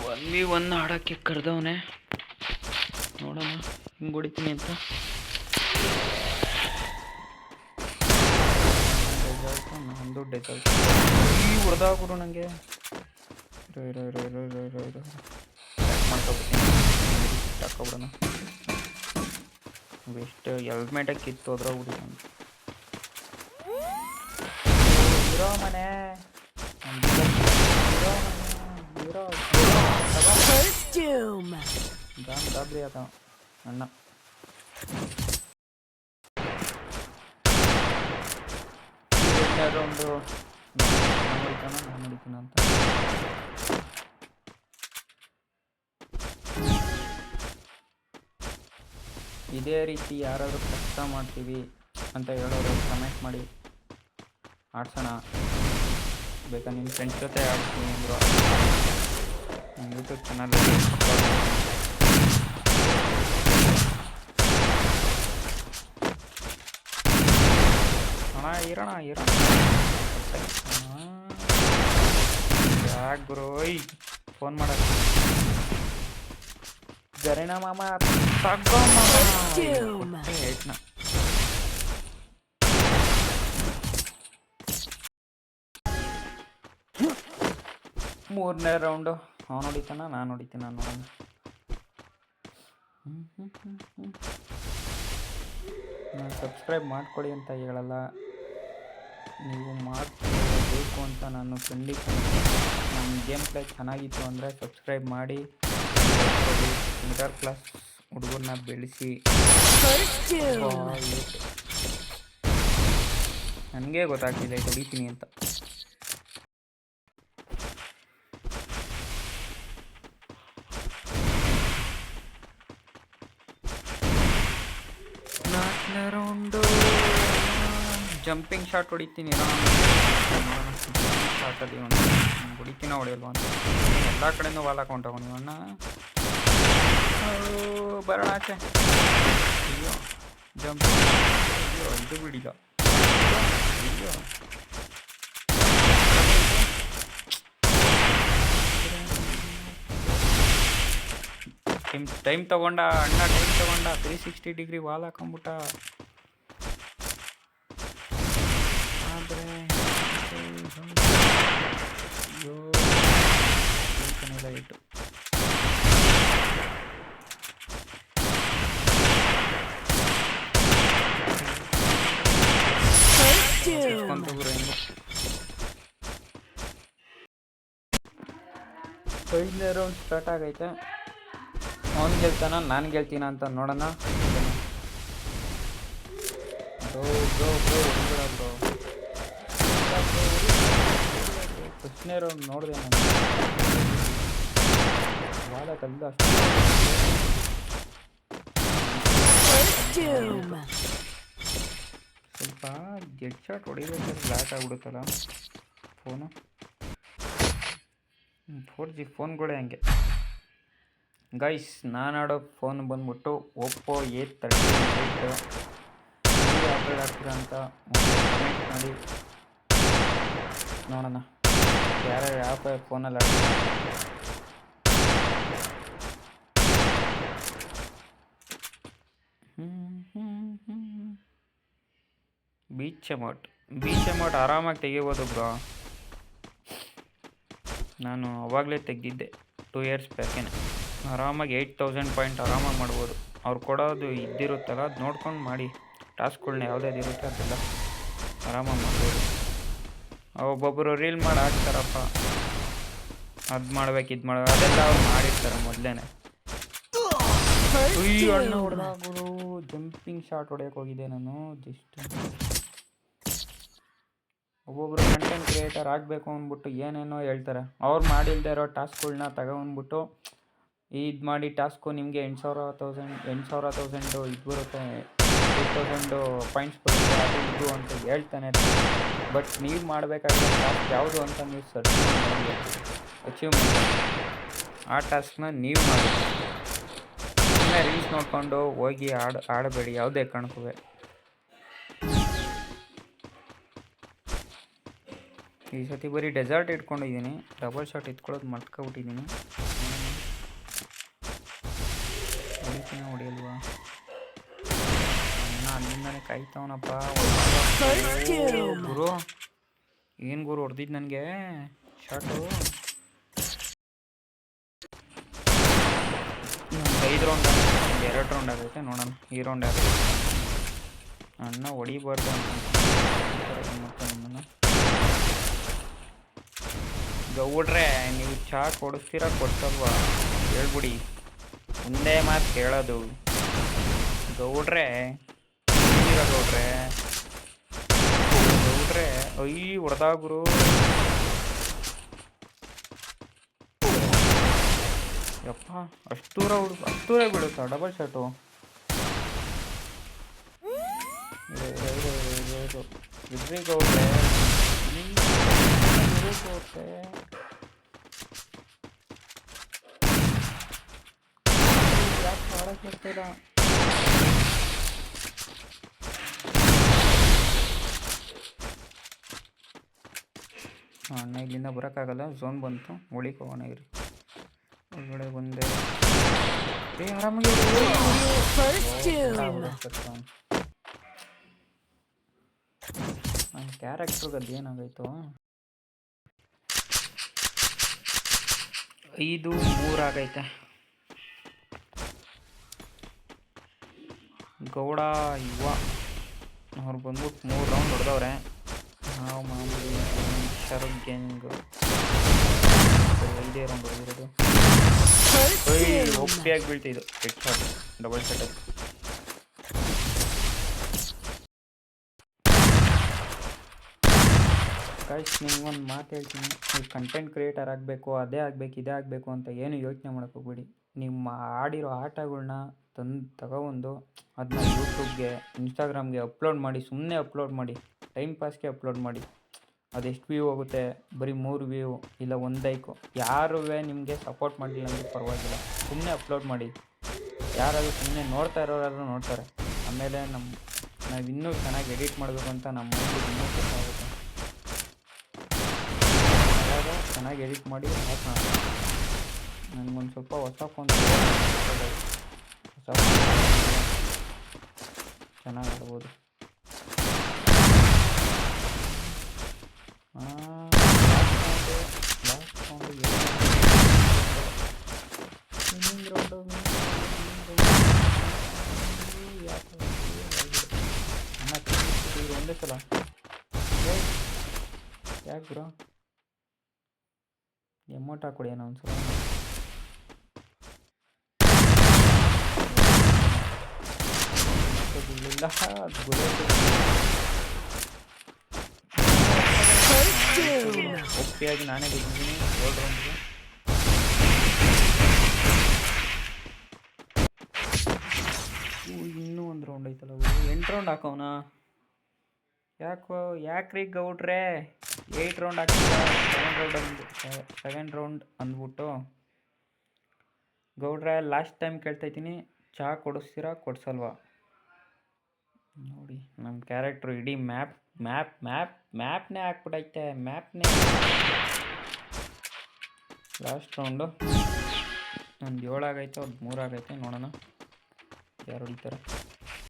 1v1 ಆಡೋಕ್ಕೆ ಕರೆದವನೆ, ನೋಡೋಣ ಹಿಂಗೆ ಹೊಡಿತೀನಿ ಅಂತ. ನಂದು ಡೆಸಲ್ಟ್ ಹೊಡೆದಾಗ್ಬಿಡು ನನಗೆ. ಮಾಡ್ಕೊಬಿಡ್ತೀನಿ, ಹಾಕೋಬಿಡೋಣ. ಬೆಸ್ಟ್ ಹೆಲ್ಮೆಟೇ ಕಿತ್ತೋದ್ರ ಹುಡುಗನು ಇರೋ ಮನೆ. ಗಾಬರಿ ಆತ ಅಣ್ಣ. ಒಂದು ನಾನು ಹೊಡಿತೀನ ಅಂತ ಇದೇ ರೀತಿ ಯಾರಾದರೂ ಕಷ್ಟ ಮಾಡ್ತೀವಿ ಅಂತ ಹೇಳೋರು ಕಮೆಂಟ್ ಮಾಡಿ, ಆಡ್ಸೋಣ. ಬೇಕಾ ನಿಮ್ಮ ಫ್ರೆಂಡ್ಸ್ ಜೊತೆ ಆಡ್ತೀನಿ ಅಂದರು ನಮ್ಮ ಯೂಟ್ಯೂಬ್ ಚಾನಲಲ್ಲಿ ಇರೋಣ ಯಾಕೆ ಗುರು ಫೋನ್ ಮಾಡೋದು. ಗರಿಣ ಮಾಮ ತಗೋ ಏಟ್ನ. ಮೂರನೇ ರೌಂಡು ಅವನು ಹೊಡಿತಾನ, ನಾನು ಹೊಡಿತೀನ ನೋಡೋಣ. ನಾನು ಸಬ್ಸ್ಕ್ರೈಬ್ ಮಾಡ್ಕೊಳ್ಳಿ ಅಂತ ಹೇಳಲ್ಲ, ನೀವು ಮಾಡಬೇಕು ಅಂತ ನಾನು ಖಂಡಿತ. ನಮ್ಮ ಗೇಮ್ ಪ್ಲೇ ಚೆನ್ನಾಗಿತ್ತು ಅಂದರೆ ಸಬ್ಸ್ಕ್ರೈಬ್ ಮಾಡಿ, ಮಿಡಲ್ ಕ್ಲಾಸ್ ಹುಡುಗರನ್ನ ಬೆಳೆಸಿ. ನನಗೆ ಗೊತ್ತಾಗ್ತಿದೆ ಹೊಡಿತೀನಿ ಅಂತ. ರೌಂಡು ಜಂಪಿಂಗ್ ಶಾಟ್ ಹೊಡಿತೀನಿ. ಶಾರ್ಟಲ್ಲಿ ಒಂದು ಹೊಡಿತೀನ ಹೊಡೆಯಲ್ವ ಅಂತ ಎಲ್ಲ ಕಡೆಯೂ ವಾಲ್ ಹಾಕೊಂಡು ಅಣ್ಣ. ಬರೋಣ ಆಚೆ. ಅಯ್ಯೋ ಜಂಪ್, ಅಯ್ಯೋ ಇದು ಬಿಡಿಲ್ಲ. ಅಯ್ಯೋ ಟೈಮ್ ತಗೊಂಡ ಅಣ್ಣ, ಟೈಮ್ ತಗೊಂಡ 360 ಡಿಗ್ರಿ ವಾಲ್ ಹಾಕೊಂಬಿಟ್ಟ. ಆದರೆ ಅಯ್ಯೋ ಇಟ್ಟು ಐದನೇ ರೌಂಡ್ ಸ್ಟಾರ್ಟ್ ಆಗೈತೆ. ಅವ್ನು ಗೆಲ್ತಾನ ನಾನು ಗೆಲ್ತೀನ ಅಂತ ನೋಡೋಣ. ಫಸ್ಟ್ನೇ ರೌಂಡ್ ನೋಡಿದೆ ನಾನು, ವಾಲ ಕಲ್ಲು ಅಷ್ಟು ಸ್ವಲ್ಪ ಜೆಡ್ ಶಾಟ್ ಹೊಡಿಬೇಕಾದ್ರೆ ಬ್ಲ್ಯಾಕ್ ಆಗಿಬಿಡುತ್ತಲ್ಲ ಫೋನು. 4G ಫೋನ್ಗಳೇ ಹಂಗೆ ಗೈಸ್. ನಾನು ಆಡೋ ಫೋನ್ ಬಂದ್ಬಿಟ್ಟು ಒಪ್ಪೋ A38. ಅಪ್ಗ್ರೇಡ್ ಆಗ್ತೀರಾ ಅಂತ ಕಮೆಂಟ್ ಮಾಡಿ ನೋಡೋಣ ಯಾರ್ಯಾರು ಯಾವ ಫೋನಲ್ಲಿ ಆಡ್ತೀರಾ. ಬೀಚ್ ಅಮೌಂಟ್ ಆರಾಮಾಗಿ ತೆಗಿಬೋದು ಬ್ರೋ. ನಾನು ಅವಾಗಲೇ ತೆಗೆದಿದ್ದೆ 2 ಇಯರ್ಸ್ ಬ್ಯಾಕೇನೆ. ಆರಾಮಾಗಿ 8000 ಪಾಯಿಂಟ್ ಆರಾಮಾಗಿ ಮಾಡ್ಬೋದು. ಅವ್ರು ಕೊಡೋದು ಇದ್ದಿರುತ್ತಲ್ಲ, ಅದು ನೋಡ್ಕೊಂಡು ಮಾಡಿ. ಟಾಸ್ಕ್ಗಳ್ನ ಯಾವುದಾದ್ರು ಇರುತ್ತೆ ಅದೆಲ್ಲ ಆರಾಮಾಗಿ ಮಾಡ್ಬೋದು. ಒಬ್ಬೊಬ್ಬರು ರೀಲ್ ಮಾಡಿ ಹಾಕ್ತಾರಪ್ಪ, ಅದು ಮಾಡ್ಬೇಕು ಇದು ಮಾಡ್ಬೇಕು, ಅದೆಲ್ಲ ಅವ್ರು ಮಾಡಿರ್ತಾರೆ ಮೊದಲೇ. ಅಣ್ಣ ಹೊಡೆದಾಗೋದು ಜಂಪಿಂಗ್ ಶಾಟ್ ಹೊಡೆಯೋಕೆ ಹೋಗಿದ್ದೆ ನಾನು. ಜಸ್ಟ್ ಒಬ್ಬೊಬ್ರು ಕಂಟೆಂಟ್ ಕ್ರಿಯೇಟರ್ ಆಗಬೇಕು ಅಂದ್ಬಿಟ್ಟು ಏನೇನೋ ಹೇಳ್ತಾರೆ. ಅವ್ರು ಮಾಡಿಲ್ಲದೆ ಇರೋ ಟಾಸ್ಕ್ಗಳ್ನ ತಗೊಂಡ್ಬಿಟ್ಟು ಇದು ಮಾಡಿ ಟಾಸ್ಕು ನಿಮಗೆ 8,000 ಇದು ಬರುತ್ತೆ, 8,000 ಪಾಯಿಂಟ್ಸ್ ಬರುತ್ತೆ, ಅದು ಇದು ಅಂತ ಹೇಳ್ತಾನೆ. ಬಟ್ ನೀವು ಮಾಡಬೇಕಾಗಿರೋ ಟಾಸ್ಕ್ ಯಾವುದು ಅಂತ ನೀವು ಸರ್ಚ್ ಮಾಡಿ ಅಚೀವ್ಮೆಂಟ್, ಆ ಟಾಸ್ಕ್ನ ನೀವು ಮಾಡಿ. ಸುಮ್ಮನೆ ರೀಲ್ಸ್ ನೋಡಿಕೊಂಡು ಹೋಗಿ ಆಡಬೇಡಿ ಯಾವುದೇ ಕಾರಣಕ್ಕೂ. ಈ ಸತಿ ಬರೀ ಡೆಸರ್ಟ್ ಇಟ್ಕೊಂಡಿದ್ದೀನಿ, ಡಬಲ್ ಶಾಟ್ ಇಟ್ಕೊಳ್ಳೋದು ಮರ್ತ್ಕೊಬಿಟ್ಟಿದ್ದೀನಿ. ಹೊಡಿತೀನ ಹೊಡಿಯಲ್ವಾ? ಅಲ್ಲಿಂದಾನೆ ಕಾಯ್ತವನಪ್ಪ ಗುರು. ಏನು ಗುರು ಹೊಡೆದಿದ್ದು ನನಗೆ ಶಾಟು? 5 ರೌಂಡ್ 2 ರೌಂಡ್ ಆಗೈತೆ ನೋಡೋಣ. ಈ ರೌಂಡ್ ಆಗೈತೆ. ಅಣ್ಣ ಹೊಡಿಬಾರ್ದು ಅಂತ ನಿಮ್ಮನ್ನು. ಗೌಡ್ರೆ ನೀವು ಚಾ ಕೊಡಿಸ್ತೀರಾ ಕೊಡ್ಸಲ್ವಾ ಹೇಳ್ಬಿಡಿ, ಒಂದೇ ಮಾತು ಕೇಳೋದು. ಗೌಡ್ರೆ ಗೌಡ್ರೆ ಗೌಡ್ರೆ ಹೊಡೆದ ಗುರು. ಯಪ್ಪ ಅಷ್ಟು ದೂರ ಬೀಳುತ್ತಾ ಡಬಲ್ ಶಾಟು? ಬಿಡ್ರಿ ಗೌಡ್ರೆ, ಯಾಕೆ ಮಾಡಕ್ಕೆ ಬರ್ತಿಲ್ಲ? ಅಣ್ಣ ಇಲ್ಲಿಂದ ಬರೋಕ್ಕಾಗಲ್ಲ, ಝೋನ್ ಬಂತು. ಒಳಿಗೆ ಹೋಗೋಣ ಇರಿ. ಒಳಗಡೆ ಬಂದೆ. ಆರಾಮಾಗಿ ನನ್ನ ಕ್ಯಾರೆಕ್ಟರ್ಗೆ ಅದೇನಾಗೈತು? 5-3 ಆಗೈತೆ. ಗೌಡ ಅವ್ರು ಬಂದ್ಬಿಟ್ಟು 3 ರೌಂಡ್ ಹೊಡೆದವ್ರೆ. ನಾವು ಮಾಮೂಲಿ ಶರದ್ ಗ್ಯಾಂಗ್ 5 ರೌಂಡ್ ಹೊಡೆದಿರೋದು. ಒಪ್ಪಿಯಾಗಿ ಬೀಳ್ತಿದ್ದು head shot, double shot. Guys ನಿಮ್ಗೊಂದು ಮಾತು ಹೇಳ್ತೀನಿ, ನೀವು ಕಂಟೆಂಟ್ ಕ್ರಿಯೇಟರ್ ಆಗಬೇಕು, ಅದೇ ಆಗಬೇಕು ಇದೇ ಆಗಬೇಕು ಅಂತ ಏನು ಯೋಚನೆ ಮಾಡೋಕ್ಕೆ ಹೋಗ್ಬೇಡಿ. ನಿಮ್ಮ ಆಡಿರೋ ಆಟಗಳನ್ನ ತಗೊಬಂದು ಅದನ್ನ ಯೂಟ್ಯೂಬ್ಗೆ, ಇನ್ಸ್ಟಾಗ್ರಾಮ್ಗೆ ಅಪ್ಲೋಡ್ ಮಾಡಿ. ಸುಮ್ಮನೆ ಅಪ್ಲೋಡ್ ಮಾಡಿ, ಟೈಮ್ ಪಾಸ್ಗೆ ಅಪ್ಲೋಡ್ ಮಾಡಿ. ಅದೆಷ್ಟು ವ್ಯೂ ಹೋಗುತ್ತೆ? ಬರೀ 3 ವ್ಯೂ ಇಲ್ಲ 1 ಲೈಕು. ಯಾರೂ ನಿಮಗೆ ಸಪೋರ್ಟ್ ಮಾಡಲಿಲ್ಲ ಅಂದರೆ ಪರವಾಗಿಲ್ಲ, ಸುಮ್ಮನೆ ಅಪ್ಲೋಡ್ ಮಾಡಿ. ಯಾರಾದರೂ ಸುಮ್ಮನೆ ನೋಡ್ತಾ ಇರೋರಾದ್ರೂ ನೋಡ್ತಾರೆ. ಆಮೇಲೆ ನಾವು ಇನ್ನೂ ಚೆನ್ನಾಗಿ ಎಡಿಟ್ ಮಾಡಬೇಕು ಅಂತ ನಮ್ಮ ಮೈಂಡಿಗೆ ಇನ್ನೂ ಗೊತ್ತಾಗುತ್ತೆ. ಚೆನ್ನಾಗಿ ಎಡಿಟ್ ಮಾಡಿ ಹಾಕೋಣ. ನನಗೊಂದು ಸ್ವಲ್ಪ ಹೊಸ ಫೋನ್ ಚೆನ್ನಾಗಿ ಆಡ್ಬೋದು. ಒಂದೇ ಸಲ ಯಾಕೆ ಬ್ರೋ ಎಮೋಟ್ ಹಾಕೊಡಿ ಏನೋ ಒಂದ್ಸಲ. ಓಕೆಯಾಗಿ ನಾನೇ ಗೆದ್ದಿದ್ದೀನಿ 7 ರೌಂಡ್ಗೆ. ಇನ್ನೂ 1 ರೌಂಡ್ ಐತಲ್ಲ, 8 ರೌಂಡ್ ಹಾಕೋಣ. ಯಾಕ್ರಿ ಗೌಡ್ರೆ 8 ರೌಂಡ್ ಹಾಕ್ತೀರಾ? 7 ರೌಂಡ್ ಅಂದ್ಬಿಟ್ಟು. ಗೌಡ್ರೆ ಲಾಸ್ಟ್ ಟೈಮ್ ಕೇಳ್ತಾಯಿದ್ದೀನಿ, ಚಹಾ ಕೊಡಿಸ್ತೀರಾ ಕೊಡ್ಸಲ್ವಾ? ನೋಡಿ ನಮ್ಮ ಕ್ಯಾರೆಕ್ಟ್ರು ಇಡೀ ಮ್ಯಾಪ್ನೇ ಹಾಕ್ಬಿಟ್ಟೈತೆ. ಮ್ಯಾಪ್ನೇ ಲಾಸ್ಟ್ ರೌಂಡು. ಒಂದು 7 ಆಗೈತೆ, 3 ಆಗೈತೆ. ನೋಡೋಣ ಯಾರು ಹೊಡಿತಾರೆ.